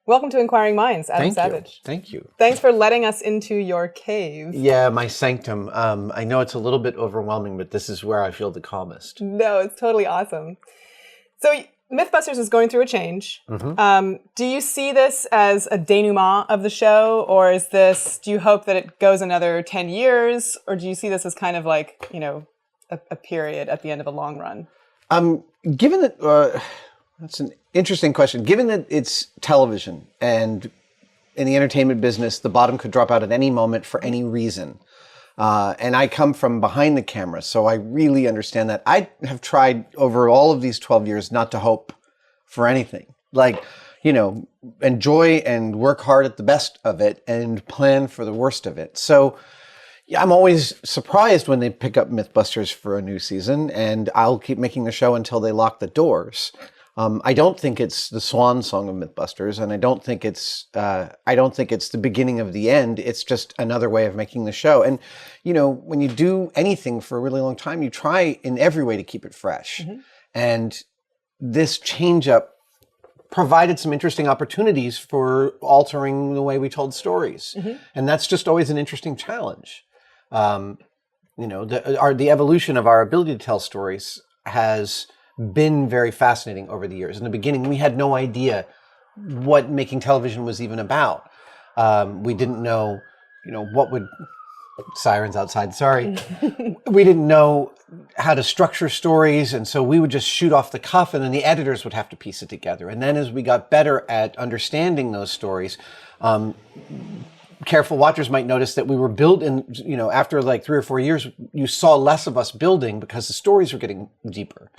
Welcome to Inquiring Minds, Adam Thank Savage. you. Thank you. Thanks for letting us into your cave. Yeah, my sanctum. I know it's a little bit overwhelming, but this is where I feel the calmest. No, it's totally awesome. So Mythbusters is going through a change. Do you see this as a denouement of the show, or do you hope that it goes another 10 years, or do you see this as kind of like, a period at the end of a long run? Given that, that's an interesting question. Given that it's television and in the entertainment business, the bottom could drop out at any moment for any reason. And I come from behind the camera, so I really understand that. I have tried over all of these 12 years not to hope for anything. Like, enjoy and work hard at the best of it and plan for the worst of it. So yeah, I'm always surprised when they pick up Mythbusters for a new season, and I'll keep making the show until they lock the doors. I don't think it's the swan song of Mythbusters, and I don't think it's the beginning of the end. It's just another way of making the show. And when you do anything for a really long time, you try in every way to keep it fresh. And this change up provided some interesting opportunities for altering the way we told stories, and that's just always an interesting challenge. The evolution of our ability to tell stories has been very fascinating over the years. In the beginning, we had no idea what making television was even about. We didn't know, sirens outside, sorry. We didn't know how to structure stories, and so we would just shoot off the cuff, and then the editors would have to piece it together. And then as we got better at understanding those stories, careful watchers might notice that we were building, after like 3 or 4 years, you saw less of us building because the stories were getting deeper.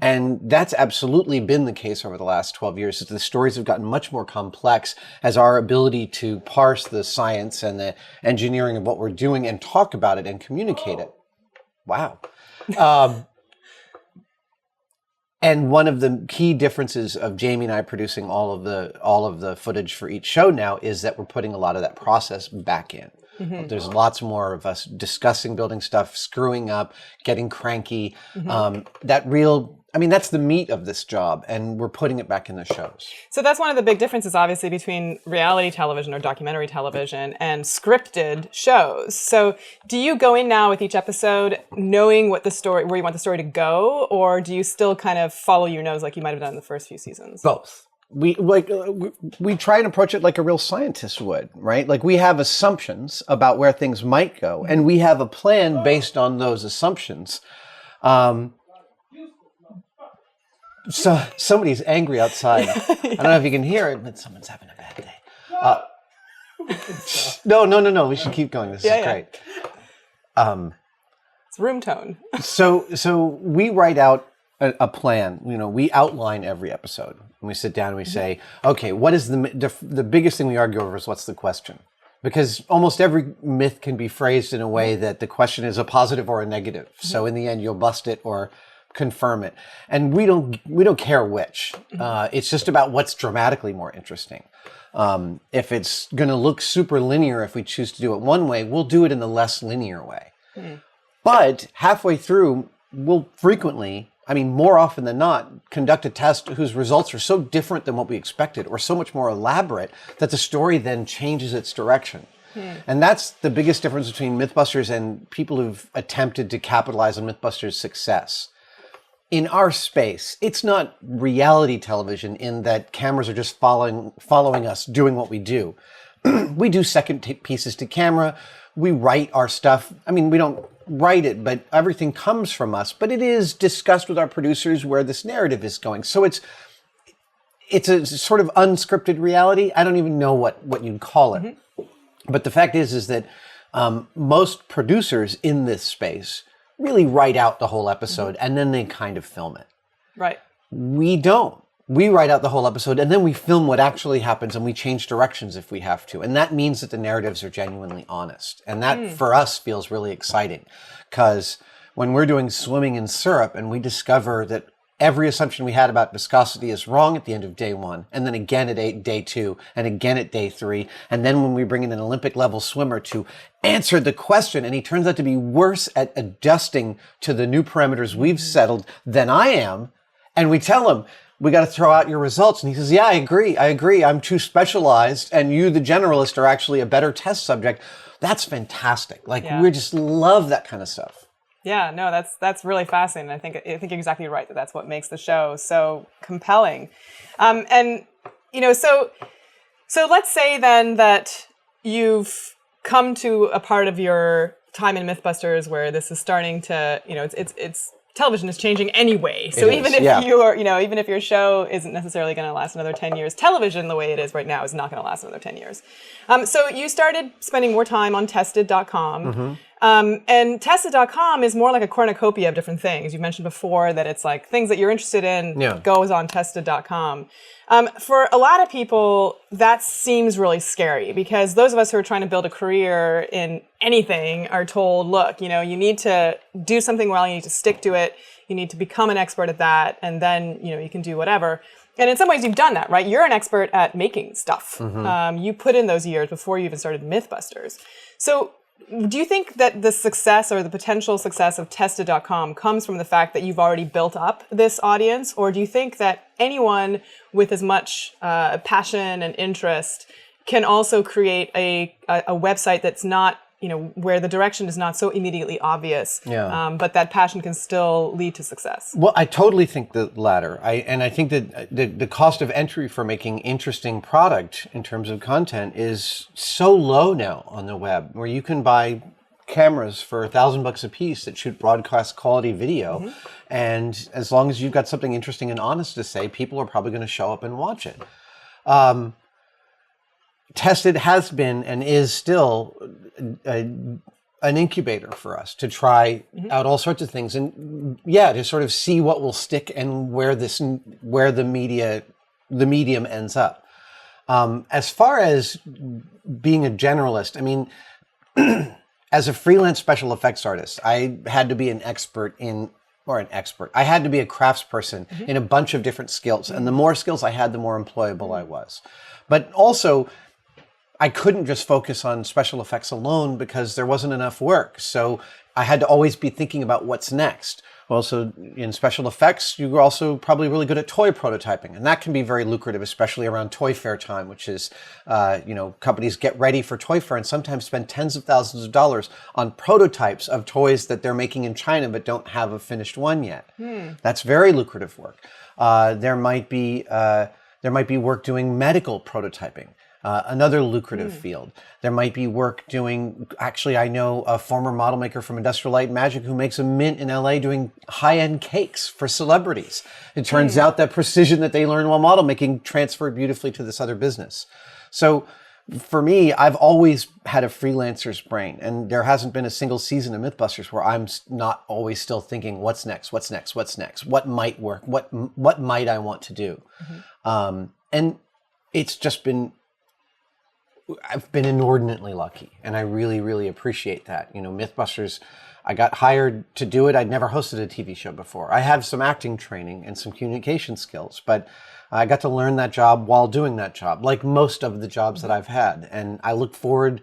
And that's absolutely been the case over the last 12 years. The stories have gotten much more complex as our ability to parse the science and the engineering of what we're doing and talk about it and communicate it. Wow. And one of the key differences of Jamie and I producing all of the footage for each show now is that we're putting a lot of that process back in. There's lots more of us discussing building stuff, screwing up, getting cranky. That's the meat of this job, and we're putting it back in the shows. So that's one of the big differences, obviously, between reality television or documentary television and scripted shows. So do you go in now with each episode knowing where you want the story to go, or do you still kind of follow your nose like you might have done in the first few seasons? Both. We try and approach it like a real scientist would, right? Like we have assumptions about where things might go, and we have a plan based on those assumptions. So somebody's angry outside. I don't know if you can hear it, but someone's having a bad day. No. We should keep going. This is great. It's room tone. So we write out a plan. We outline every episode, and we sit down and we say, okay, what is the biggest thing we argue over is what's the question? Because almost every myth can be phrased in a way that the question is a positive or a negative. So in the end, you'll bust it or confirm it, and we don't care which. It's just about what's dramatically more interesting. If it's going to look super linear, if we choose to do it one way, we'll do it in the less linear way. But halfway through, we'll frequently, more often than not, conduct a test whose results are so different than what we expected, or so much more elaborate that the story then changes its direction. And that's the biggest difference between Mythbusters and people who've attempted to capitalize on Mythbusters' success. In our space, it's not reality television in that cameras are just following us doing what we do. We do second pieces to camera. We write our stuff. We don't write it, but everything comes from us. But it is discussed with our producers where this narrative is going. So it's a sort of unscripted reality. I don't even know what you'd call it. But the fact is that most producers in this space really write out the whole episode, and then they kind of film it. Right. We don't. We write out the whole episode, and then we film what actually happens, and we change directions if we have to. And that means that the narratives are genuinely honest. And that, for us, feels really exciting. Because when we're doing swimming in syrup, and we discover that every assumption we had about viscosity is wrong at the end of day 1, and then again at day 2, and again at day 3. And then when we bring in an Olympic level swimmer to answer the question, and he turns out to be worse at adjusting to the new parameters we've settled than I am, and we tell him, we got to throw out your results. And he says, yeah, I agree. I'm too specialized. And you, the generalist, are actually a better test subject. That's fantastic. Like, we just love that kind of stuff. Yeah, no, that's really fascinating. I think you're exactly right that that's what makes the show so compelling. And, you know, so let's say then that you've come to a part of your time in Mythbusters where this is starting to, you know, it's television is changing anyway. So even if you're, you know, even if your show isn't necessarily going to last another 10 years, television the way it is right now is not going to last another 10 years. So you started spending more time on tested.com. And tested.com is more like a cornucopia of different things. You mentioned before that it's like things that you're interested in goes on tested.com. For a lot of people, that seems really scary because those of us who are trying to build a career in anything are told, look, you know, you need to do something well, you need to stick to it, you need to become an expert at that, and then, you know, you can do whatever. And in some ways, you've done that, right? You're an expert at making stuff. You put in those years before you even started Mythbusters. So do you think that the success or the potential success of tested.com comes from the fact that you've already built up this audience? Or do you think that anyone with as much passion and interest can also create a website that's not, you know, where the direction is not so immediately obvious, but that passion can still lead to success? Well, I totally think the latter. I think that the cost of entry for making interesting product in terms of content is so low now on the web, where you can buy cameras for $1,000 a piece that shoot broadcast quality video. And as long as you've got something interesting and honest to say, people are probably going to show up and watch it. Tested has been and is still an incubator for us to try out all sorts of things, and to sort of see what will stick and where the medium ends up. As far as being a generalist, I mean, as a freelance special effects artist, I had to be I had to be a craftsperson in a bunch of different skills, and the more skills I had, the more employable I was. But also, I couldn't just focus on special effects alone because there wasn't enough work. So I had to always be thinking about what's next. Well, so in special effects, you're also probably really good at toy prototyping. And that can be very lucrative, especially around Toy Fair time, which is, companies get ready for Toy Fair and sometimes spend tens of thousands of dollars on prototypes of toys that they're making in China but don't have a finished one yet. That's very lucrative work. There might be work doing medical prototyping. Another lucrative field. There might be work doing, actually I know a former model maker from Industrial Light and Magic who makes a mint in LA doing high-end cakes for celebrities. It turns out that precision that they learned while model making transferred beautifully to this other business. So for me, I've always had a freelancer's brain, and there hasn't been a single season of Mythbusters where I'm not always still thinking, what's next? What might work? What might I want to do? And it's just been, I've been inordinately lucky, and I really, really appreciate that. You know, Mythbusters, I got hired to do it. I'd never hosted a TV show before. I have some acting training and some communication skills, but I got to learn that job while doing that job, like most of the jobs that I've had. And I look forward,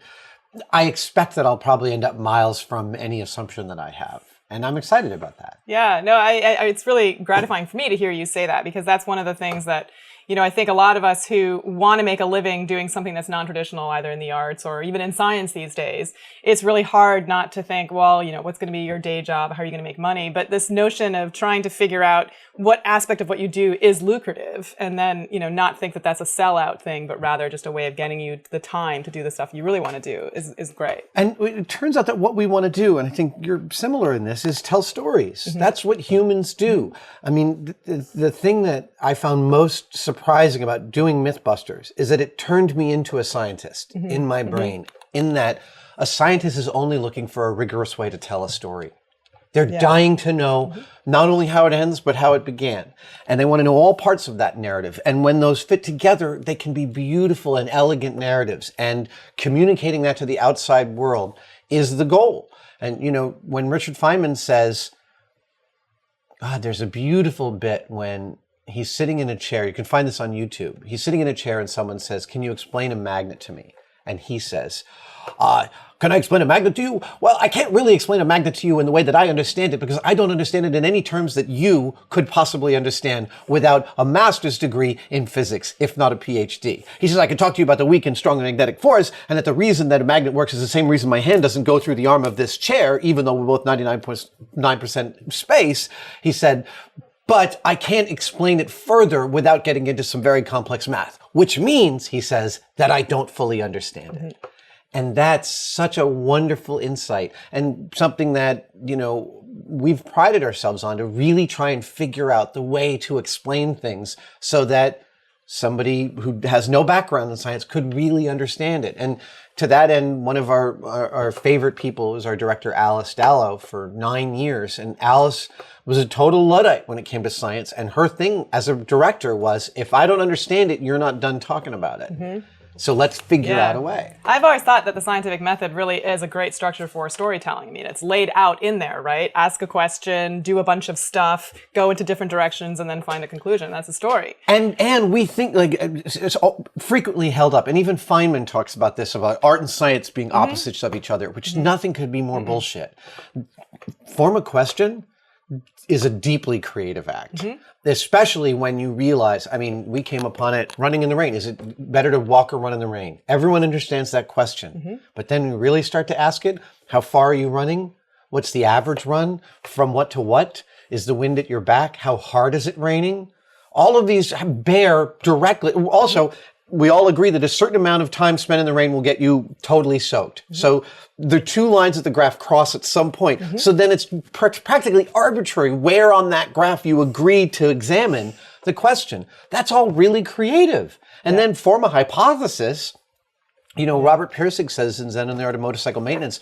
I expect that I'll probably end up miles from any assumption that I have. And I'm excited about that. Yeah, no, it's really gratifying for me to hear you say that, because that's one of the things that, you know, I think a lot of us who want to make a living doing something that's non-traditional, either in the arts or even in science these days, it's really hard not to think, well, you know, what's going to be your day job? How are you going to make money? But this notion of trying to figure out what aspect of what you do is lucrative, and then, you know, not think that that's a sellout thing, but rather just a way of getting you the time to do the stuff you really want to do is great. And it turns out that what we want to do, and I think you're similar in this, is tell stories. That's what humans do. I mean, the thing that I found most surprising about doing Mythbusters is that it turned me into a scientist in my brain, in that a scientist is only looking for a rigorous way to tell a story. They're dying to know not only how it ends, but how it began. And they want to know all parts of that narrative. And when those fit together, they can be beautiful and elegant narratives. And communicating that to the outside world is the goal. And, you know, when Richard Feynman says, God, there's a beautiful bit when he's sitting in a chair. You can find this on YouTube. He's sitting in a chair and someone says, can you explain a magnet to me? And he says, can I explain a magnet to you? Well, I can't really explain a magnet to you in the way that I understand it because I don't understand it in any terms that you could possibly understand without a master's degree in physics, if not a PhD. He says, I can talk to you about the weak and strong magnetic force and that the reason that a magnet works is the same reason my hand doesn't go through the arm of this chair, even though we're both 99.9% space. He said, but I can't explain it further without getting into some very complex math, which means, he says, that I don't fully understand it. And that's such a wonderful insight and something that, we've prided ourselves on to really try and figure out the way to explain things so that somebody who has no background in science could really understand it. And to that end, one of our favorite people was our director, Alice Dallow, for 9 years. And Alice was a total Luddite when it came to science. And her thing as a director was, if I don't understand it, you're not done talking about it. So let's figure out a way. I've always thought that the scientific method really is a great structure for storytelling. I mean, it's laid out in there, right? Ask a question, do a bunch of stuff, go into different directions, and then find a conclusion. That's a story. And we think, it's frequently held up, and even Feynman talks about this, about art and science being opposites of each other, which nothing could be more bullshit. Form a question is a deeply creative act, especially when you realize, we came upon it running in the rain. Is it better to walk or run in the rain? Everyone understands that question. But then you really start to ask it, how far are you running? What's the average run? From what to what? Is the wind at your back? How hard is it raining? All of these bear directly. Also, we all agree that a certain amount of time spent in the rain will get you totally soaked. So the two lines of the graph cross at some point. So then it's practically arbitrary where on that graph you agree to examine the question. That's all really creative. And then form a hypothesis. Robert Pirsig says in Zen and the Art of Motorcycle Maintenance,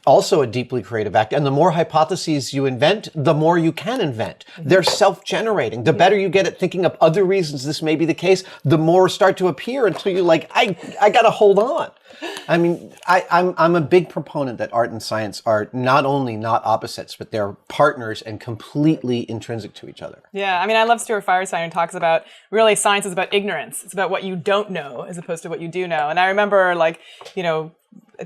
also a deeply creative act. And the more hypotheses you invent, the more you can invent. They're self-generating. The better you get at thinking of other reasons this may be the case, the more start to appear until you're like, I got to hold on. I'm a big proponent that art and science are not only not opposites, but they're partners and completely intrinsic to each other. Yeah, I love Stuart Firestein, who talks about really science is about ignorance. It's about what you don't know as opposed to what you do know. And I remember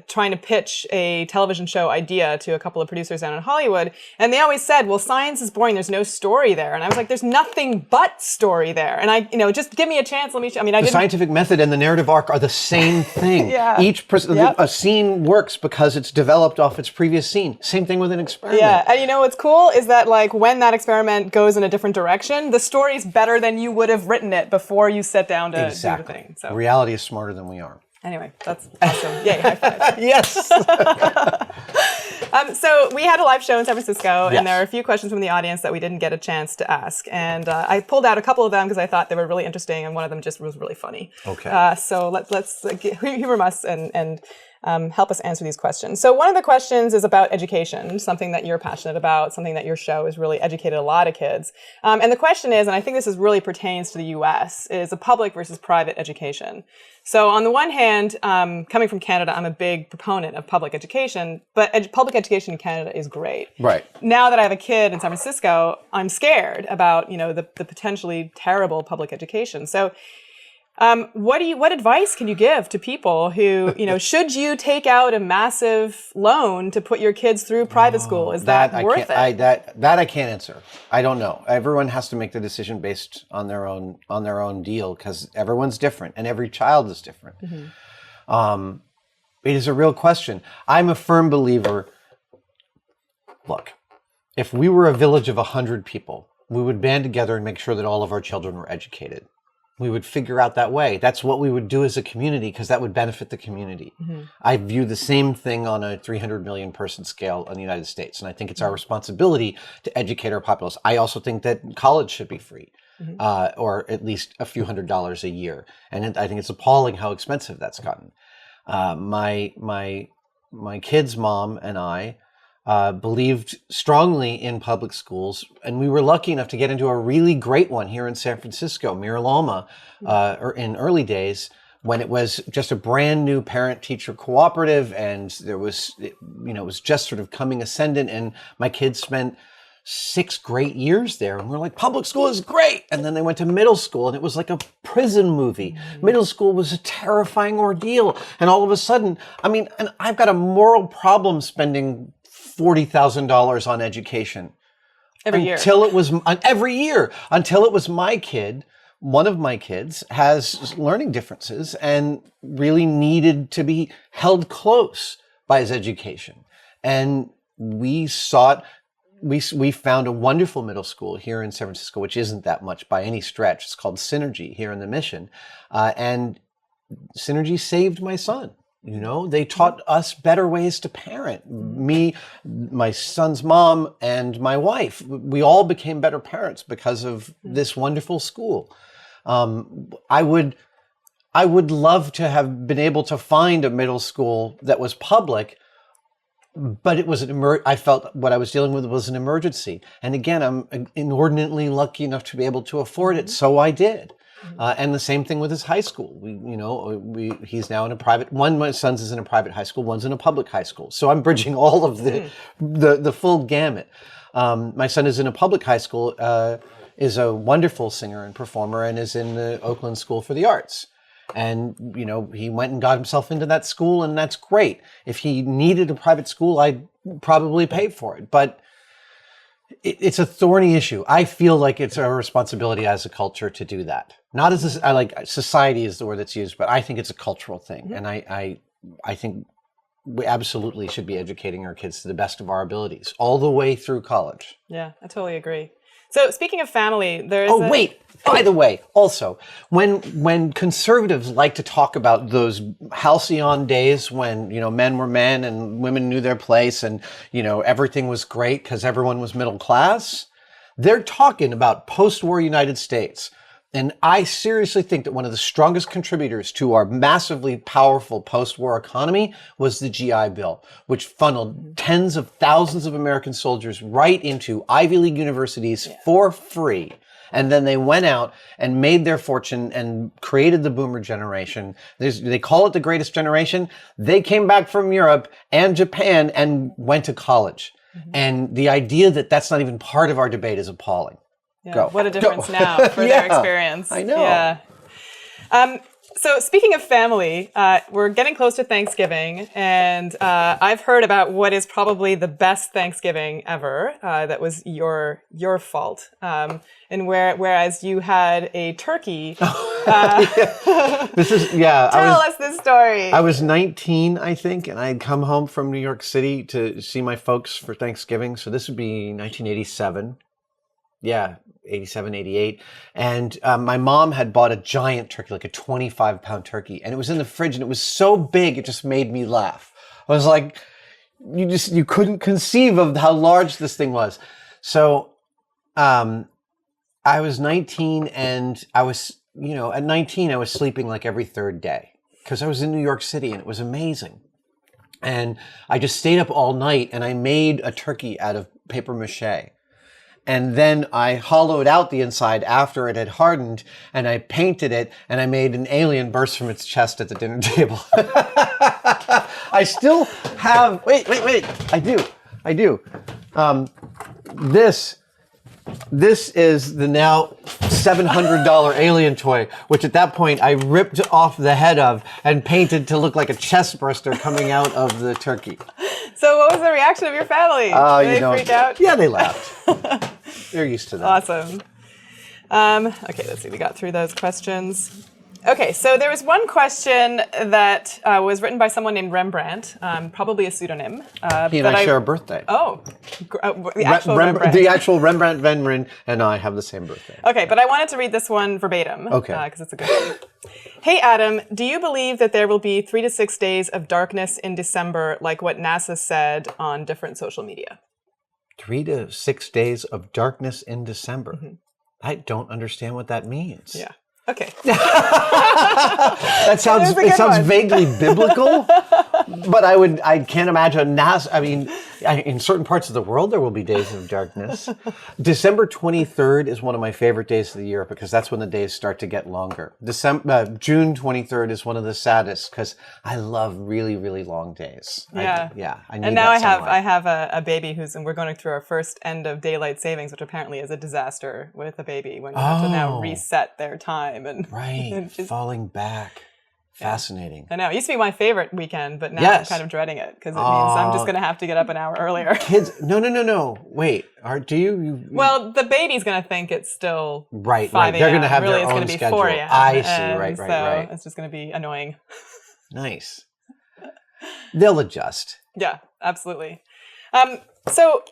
trying to pitch a television show idea to a couple of producers down in Hollywood. And they always said, well, science is boring. There's no story there. And I was like, there's nothing but story there. And just give me a chance. Let me show. The scientific method and the narrative arc are the same thing. A scene works because it's developed off its previous scene. Same thing with an experiment. Yeah. And what's cool is that when that experiment goes in a different direction, the story's better than you would have written it before you sat down to do the thing. So reality is smarter than we are. Anyway, that's awesome. Yay, high five. Yes. So we had a live show in San Francisco, and there are a few questions from the audience that we didn't get a chance to ask. And I pulled out a couple of them because I thought they were really interesting, and one of them just was really funny. Okay. So let's humor us and help us answer these questions. So one of the questions is about education, something that you're passionate about, something that your show has really educated a lot of kids. And the question is, and I think this really pertains to the U.S., is a public versus private education. So on the one hand, coming from Canada, I'm a big proponent of public education, but public education in Canada is great. Right. Now that I have a kid in San Francisco, I'm scared about, the potentially terrible public education. So what advice can you give to people who, should you take out a massive loan to put your kids through private school? Is that worth it? That I can't answer. I don't know. Everyone has to make the decision based on their own deal because everyone's different and every child is different. It is a real question. I'm a firm believer. Look, if we were a village of 100 people, we would band together and make sure that all of our children were educated. We would figure out that way. That's what we would do as a community because that would benefit the community. I view the same thing on a 300 million person scale in the United States. And I think it's our responsibility to educate our populace. I also think that college should be free or at least a few $100s a year. And I think it's appalling how expensive that's gotten. My kid's mom and I believed strongly in public schools, and we were lucky enough to get into a really great one here in San Francisco, Mira Loma, in early days when it was just a brand new parent-teacher cooperative, and it was just sort of coming ascendant, and my kids spent 6 great years there. And we're like, public school is great. And then they went to middle school and it was like a prison movie. Middle school was a terrifying ordeal. And all of a sudden, and I've got a moral problem spending $40,000 on education. Every year. Every year. Until it was my kid. One of my kids has learning differences and really needed to be held close by his education. And we found a wonderful middle school here in San Francisco, which isn't that much by any stretch. It's called Synergy here in the Mission. And Synergy saved my son. They taught us better ways to parent. Me, my son's mom, and my wife. We all became better parents because of this wonderful school. I would love to have been able to find a middle school that was public, but it was I felt what I was dealing with was an emergency. And again, I'm inordinately lucky enough to be able to afford it, so I did. And the same thing with his high school. He's now in a private. One of my sons is in a private high school. One's in a public high school. So I'm bridging all of the full gamut. My son is in a public high school. Is a wonderful singer and performer, and is in the Oakland School for the Arts. And he went and got himself into that school, and that's great. If he needed a private school, I'd probably pay for it. But it's a thorny issue. I feel like it's our responsibility as a culture to do that. Not as society is the word that's used, but I think it's a cultural thing. And I think we absolutely should be educating our kids to the best of our abilities all the way through college. Yeah, I totally agree. So speaking of family, there's by the way, also, when conservatives like to talk about those halcyon days when, men were men and women knew their place and, everything was great because everyone was middle class, they're talking about post-war United States. And I seriously think that one of the strongest contributors to our massively powerful post-war economy was the GI Bill, which funneled tens of thousands of American soldiers right into Ivy League universities for free. And then they went out and made their fortune and created the boomer generation. They call it the greatest generation. They came back from Europe and Japan and went to college. And the idea that that's not even part of our debate is appalling. Yeah, what a difference now for their experience. I know. Yeah. So speaking of family, we're getting close to Thanksgiving, and I've heard about what is probably the best Thanksgiving ever. That was your fault. And whereas you had a turkey. Tell us this story. I was 19, I think, and I had come home from New York City to see my folks for Thanksgiving. So this would be 1987. Yeah, 87, 88. And my mom had bought a giant turkey, like a 25-pound turkey. And it was in the fridge, and it was so big, it just made me laugh. I was like, you couldn't conceive of how large this thing was. So I was 19, and I was, at 19, I was sleeping like every third day because I was in New York City, and it was amazing. And I just stayed up all night, and I made a turkey out of paper mache. And then I hollowed out the inside after it had hardened, and I painted it, and I made an alien burst from its chest at the dinner table. I still have, wait, I do. This is the now $700 alien toy, which at that point I ripped off the head of and painted to look like a chest burster coming out of the turkey. So what was the reaction of your family? Did they freak out? Yeah, they laughed. They're used to that. Awesome. Okay, let's see. We got through those questions. Okay, so there was one question that was written by someone named Rembrandt, probably a pseudonym. He and I share a birthday. Oh, the actual Rembrandt. The actual Rembrandt Venrin and I have the same birthday. Okay, but I wanted to read this one verbatim. Okay. Because it's a good one. Hey, Adam, do you believe that there will be 3 to 6 days of darkness in December, like what NASA said on different social media? 3 to 6 days of darkness in December. Mm-hmm. I don't understand what that means. Yeah. Okay. It sounds vaguely biblical, but I can't imagine NASA. I mean, In certain parts of the world, there will be days of darkness. December 23rd is one of my favorite days of the year because that's when the days start to get longer. June 23rd is one of the saddest because I love really, really long days. Yeah. I need and now that I have a baby and we're going through our first end of daylight savings, which apparently is a disaster with a baby when you have to now reset their time. Right, falling back. Fascinating. I know. It used to be my favorite weekend, but now I'm kind of dreading it because it means I'm just going to have to get up an hour earlier. Kids, no. Wait, do you? Well, the baby's going to think it's still 5 a.m. They're going to have really, their own it's schedule. Be 4 a.m. I see. Right. So it's just going to be annoying. Nice. They'll adjust. Yeah, absolutely. So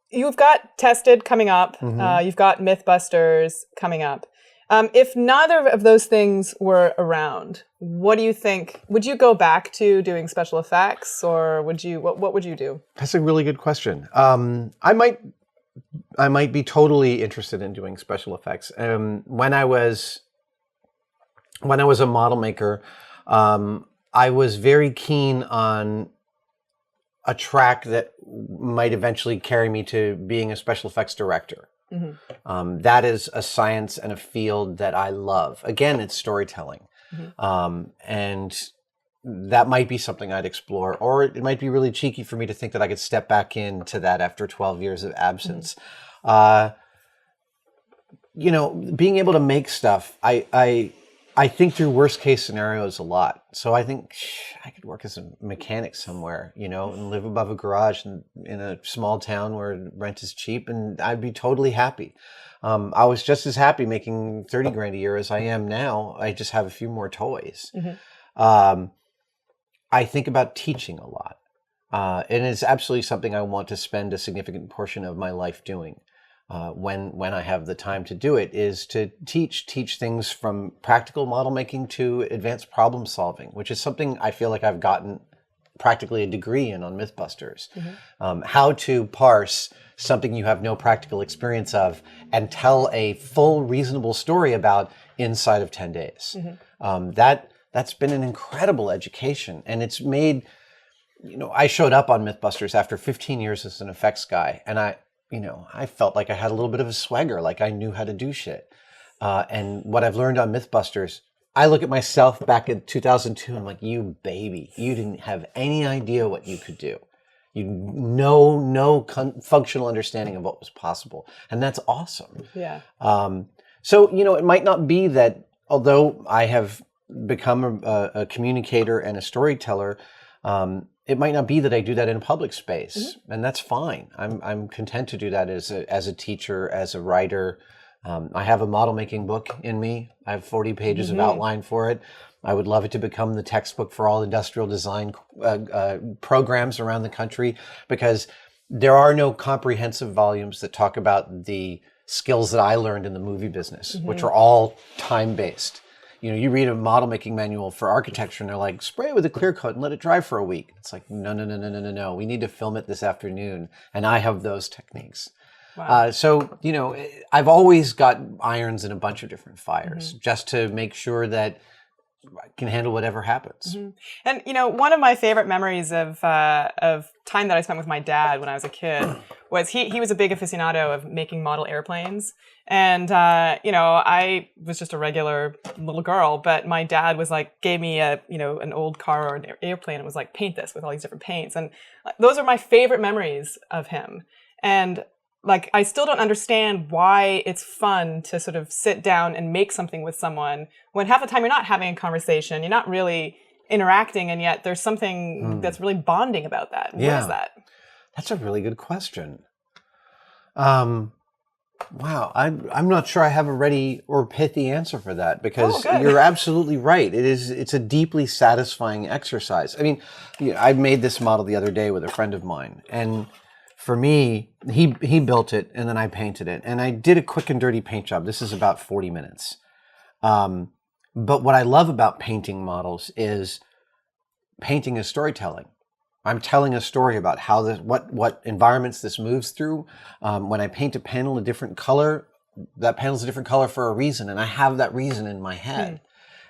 you've got Tested coming up. You've got Mythbusters coming up. If neither of those things were around, what do you think? Would you go back to doing special effects, or would you? What would you do? That's a really good question. I might be totally interested in doing special effects. When I was a model maker, I was very keen on a track that might eventually carry me to being a special effects director. That is a science and a field that I love. Again, it's storytelling. And that might be something I'd explore, or it might be really cheeky for me to think that I could step back into that after 12 years of absence. Being able to make stuff, I think through worst case scenarios a lot. So I think I could work as a mechanic somewhere, and live above a garage in a small town where rent is cheap, and I'd be totally happy. I was just as happy making 30 grand a year as I am now. I just have a few more toys. I think about teaching a lot. And it's absolutely something I want to spend a significant portion of my life doing. When I have the time to do it, is to teach things from practical model making to advanced problem solving, which is something I feel like I've gotten practically a degree in on Mythbusters. How to parse something you have no practical experience of and tell a full, reasonable story about inside of 10 days. That's been an incredible education, and it's made, I showed up on Mythbusters after 15 years as an effects guy, and I felt like I had a little bit of a swagger, like I knew how to do shit. And what I've learned on Mythbusters, I look at myself back in 2002, I'm like, you baby, you didn't have any idea what you could do. You no functional understanding of what was possible. And that's awesome. Yeah. So, it might not be that, although I have become a communicator and a storyteller, it might not be that I do that in a public space, and that's fine. I'm content to do that as a teacher, as a writer. I have a model making book in me. I have 40 pages of outline for it. I would love it to become the textbook for all industrial design programs around the country, because there are no comprehensive volumes that talk about the skills that I learned in the movie business, which are all time-based. You read a model making manual for architecture and they're like, spray it with a clear coat and let it dry for a week. It's like, no. We need to film it this afternoon. And I have those techniques. Wow. So, I've always got irons in a bunch of different fires just to make sure that I can handle whatever happens. And, one of my favorite memories of time that I spent with my dad when I was a kid was he was a big aficionado of making model airplanes. And, I was just a regular little girl, but my dad was like, gave me an old car or an airplane. And was like, paint this with all these different paints. And those are my favorite memories of him. And like, I still don't understand why it's fun to sort of sit down and make something with someone when half the time you're not having a conversation, you're not really interacting, and yet there's something that's really bonding about that. What is that? That's a really good question. Wow, I'm not sure I have a ready or pithy answer for that, because you're absolutely right. It's a deeply satisfying exercise. I mean, I made this model the other day with a friend of mine, and for me, he built it and then I painted it, and I did a quick and dirty paint job. This is about 40 minutes. But what I love about painting models is painting is storytelling. I'm telling a story about how what environments this moves through. When I paint a panel a different color, that panel's a different color for a reason, and I have that reason in my head.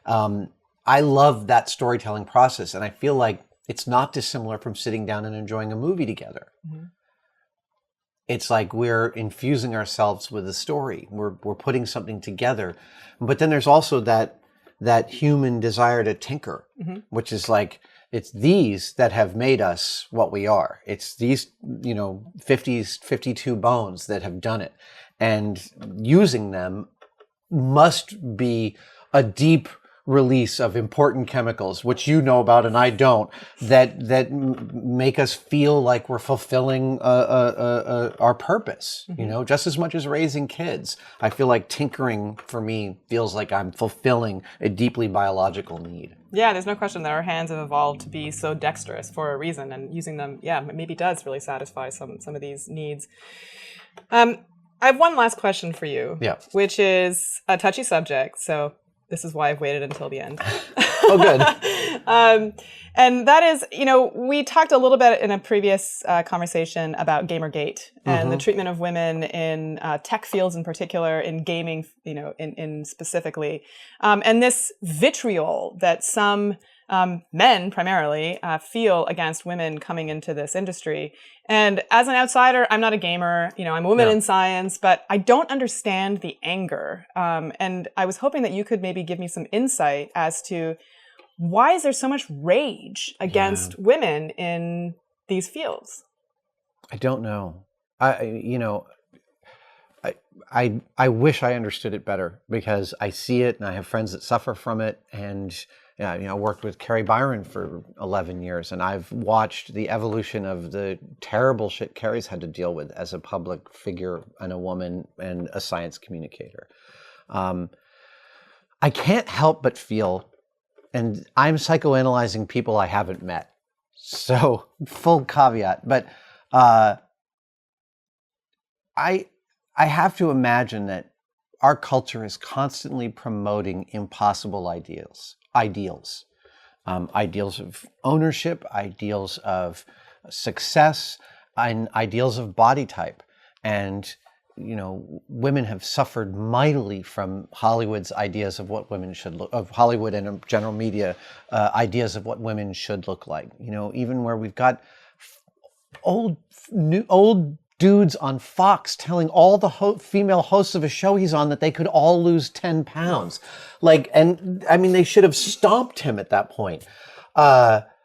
I love that storytelling process, and I feel like It's not dissimilar from sitting down and enjoying a movie together. Mm-hmm. It's like we're infusing ourselves with a story. We're putting something together. But then there's also that human desire to tinker, mm-hmm. which is like, it's these that have made us what we are. It's these, 52 bones that have done it. And using them must be a deep release of important chemicals, which you know about and I don't, that make us feel like we're fulfilling our purpose, mm-hmm. Just as much as raising kids. I feel like tinkering for me feels like I'm fulfilling a deeply biological need. Yeah, there's no question that our hands have evolved to be so dexterous for a reason, and using them, maybe does really satisfy some of these needs. I have one last question for you, which is a touchy subject, so this is why I've waited until the end. Oh, good. And that is, we talked a little bit in a previous conversation about Gamergate and mm-hmm. the treatment of women in tech fields in particular, in gaming, in specifically. And this vitriol that some men primarily feel against women coming into this industry. And as an outsider, I'm not a gamer, I'm a woman in science, but I don't understand the anger. And I was hoping that you could maybe give me some insight as to why is there so much rage against women in these fields? I don't know. I wish I understood it better, because I see it and I have friends that suffer from it. And I worked with Carrie Byron for 11 years, and I've watched the evolution of the terrible shit Carrie's had to deal with as a public figure and a woman and a science communicator. I can't help but feel, and I'm psychoanalyzing people I haven't met, so full caveat, but I have to imagine that our culture is constantly promoting impossible ideals of ownership, ideals of success, and ideals of body type. And, women have suffered mightily from Hollywood's ideas of what women should look, of Hollywood and general media ideas of what women should look like. Even where we've got old dudes on Fox telling all the female hosts of a show he's on that they could all lose 10 pounds. They should have stomped him at that point. But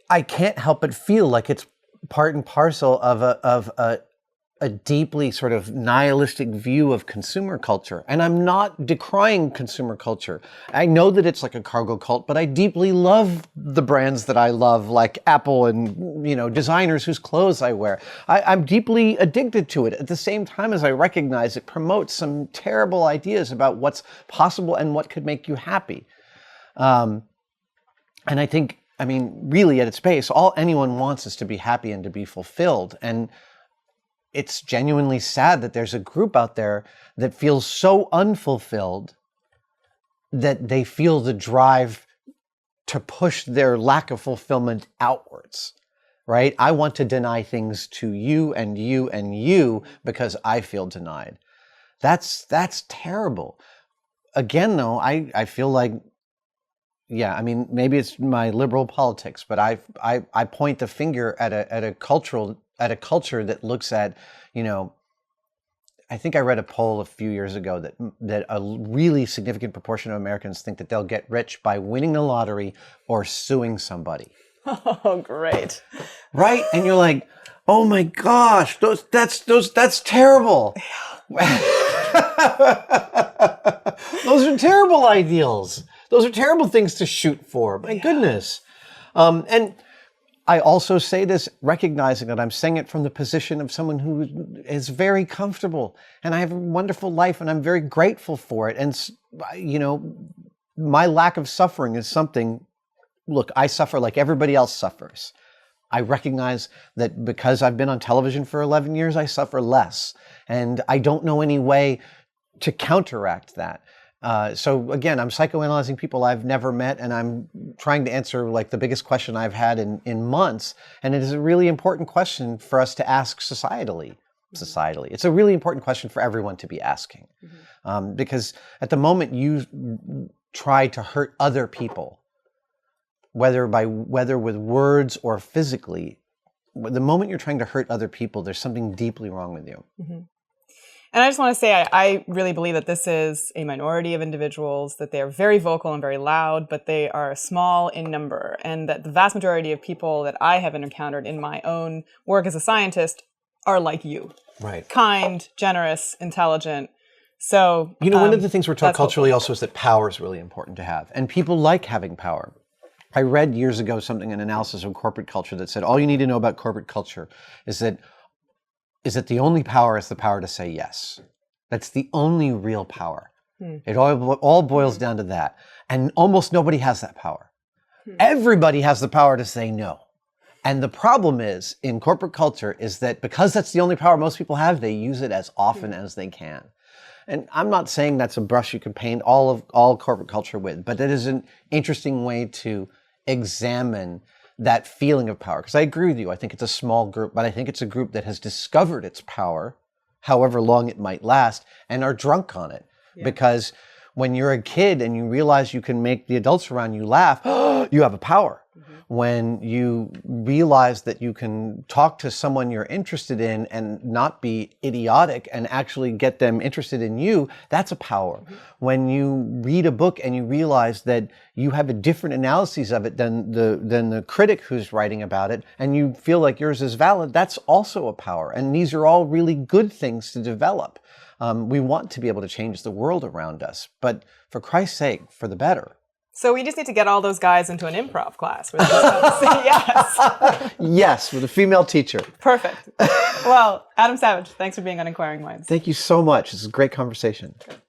I can't help but feel like it's part and parcel of a deeply sort of nihilistic view of consumer culture. And I'm not decrying consumer culture. I know that it's like a cargo cult, but I deeply love the brands that I love, like Apple and, designers whose clothes I wear. I'm deeply addicted to it at the same time as I recognize it promotes some terrible ideas about what's possible and what could make you happy. And I think, really at its base, all anyone wants is to be happy and to be fulfilled. And it's genuinely sad that there's a group out there that feels so unfulfilled that they feel the drive to push their lack of fulfillment outwards, right? I want to deny things to you and you and you because I feel denied. That's terrible. Again, though, I feel like, maybe it's my liberal politics, but I point the finger at a culture that looks at, I think I read a poll a few years ago that a really significant proportion of Americans think that they'll get rich by winning the lottery or suing somebody. Oh, great. Right? And you're like, oh my gosh, that's terrible. Those are terrible ideals. Those are terrible things to shoot for. My goodness. And I also say this recognizing that I'm saying it from the position of someone who is very comfortable, and I have a wonderful life and I'm very grateful for it. And, my lack of suffering is something, look, I suffer like everybody else suffers. I recognize that because I've been on television for 11 years, I suffer less. And I don't know any way to counteract that. So again, I'm psychoanalyzing people I've never met, and I'm trying to answer like the biggest question I've had in months. And it is a really important question for us to ask societally. It's a really important question for everyone to be asking. Mm-hmm. Because at the moment you try to hurt other people, whether with words or physically, the moment you're trying to hurt other people, there's something deeply wrong with you. Mm-hmm. And I just want to say, I really believe that this is a minority of individuals, that they are very vocal and very loud, but they are small in number. And that the vast majority of people that I have encountered in my own work as a scientist are like you. Right. Kind, generous, intelligent. So, one of the things we're taught culturally also is that power is really important to have. And people like having power. I read years ago an analysis of corporate culture that said all you need to know about corporate culture is that the only power is the power to say yes. That's the only real power. It all boils down to that. And almost nobody has that power. Everybody has the power to say no. And the problem is, in corporate culture, is that because that's the only power most people have, they use it as often as they can. And I'm not saying that's a brush you can paint all corporate culture with, but it is an interesting way to examine that feeling of power. Because I agree with you, I think it's a small group, but I think it's a group that has discovered its power, however long it might last, and are drunk on it. Yeah. Because when you're a kid and you realize you can make the adults around you laugh, you have a power. Mm-hmm. When you realize that you can talk to someone you're interested in and not be idiotic and actually get them interested in you, that's a power. Mm-hmm. When you read a book and you realize that you have a different analysis of it than the critic who's writing about it, and you feel like yours is valid, that's also a power. And these are all really good things to develop. We want to be able to change the world around us, but for Christ's sake, for the better. So we just need to get all those guys into an improv class where they just have to say yes. Yes, with a female teacher. Perfect. Well, Adam Savage, thanks for being on Inquiring Minds. Thank you so much. This is a great conversation. Good.